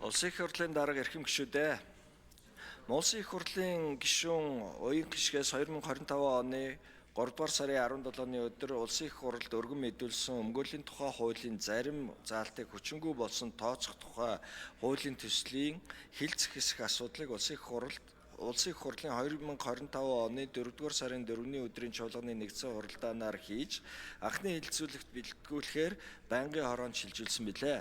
Улсын их хурлын дарга эрхэм гишүүдээ. Улсын их хурлын гишүүн уян гишгээс 2025 оны 3 дугаар сарын 17-ны өдөр улсын их хуралд өргөн мэдүүлсэн өмгөөллийн тухай хуулийн зарим заалтыг хүчингүй болсон тооцох тухай хуулийн төслийн хилцэх хэсэг асуудлыг улсын их хурлын 2025 оны 4 дугаар сарын 4-ний өдрийн чуулганы нэгдсэн хуралдаанаар хийж анхны хэлэлцүүлэгт бэлтгүүлэхээр байнгын хороонд шилжүүлсэн билээ.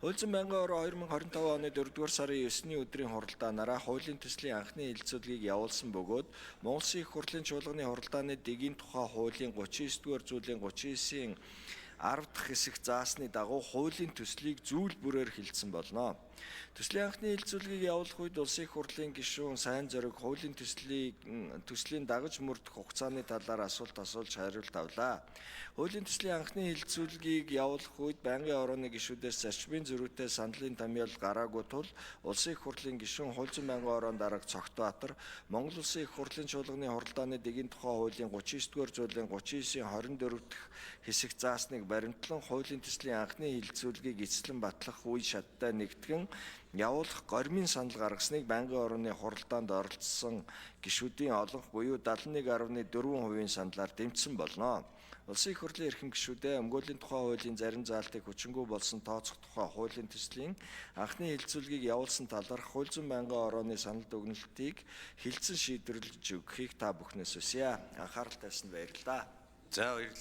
Хууль байнгын хороо 2025 оны 4 дугаар сарын 9-ний өдрийн хуралдаанаараа хуулийн төслийн анхны хэлэлцүүлгийг явуулсан бөгөөд Монгол Улсын их хурлын чуулганы хуралдааны дэгийн тухай хуулийн 39-р зүйлийн 39-ийн 10 дахь хэсэг заасны дагуу хуулийн төслийг зүйл бүрээр хилцсэн болно. Төслийн анхны хэлэлцүүлгийг явуулах үед улсын их хурлын гишүүн сайн зориг хуулийн төслийн дагаж мөрдөх хугацааны талаар асуулт асууж хариулт авлаа. Хуулийн төслийн анхны хэлэлцүүлгийг явуулах үед байнгын хорооны гишүүдээс зарчмын зөрүүтэй саналын томьёол гараагүй тул улсын их хурлын гишүүн хууль зүйн байнгын хорооны дарга Цогтбаатар Монгол Улсын их хурлын чуулганы хуралдааны дэгийн тухай хуулийн 39-р зүйлийн 39-ийн 24 дахь хэсэг заасныг баримтлан хуулийн төслийн анхны хэлэлцүүлгийг эцэслэн батлах үе шаттай нэгтгэн явуулах гормын санал гаргасныг байнгын хорооны хуралдаанд оролцсон гишүүдийн олонх буюу 71.4% саналаар дэмжсэн болно. Улсын их хурлын эрхэм гишүүдээ өмгөөллийн тухай хуулийн зарим заалтыг хүчингүй болсон тооцох тухай хуулийн төслийн анхны хэлэлцүүлгийг явуулсан талаарх хууль зүйн байнгын хорооны санал дүгнэлтийг хилцэн шийдвэрлэж өгөхийг та бүхнээс хүсье. Анхаарал тавьсанд баярлалаа. За баярлалаа.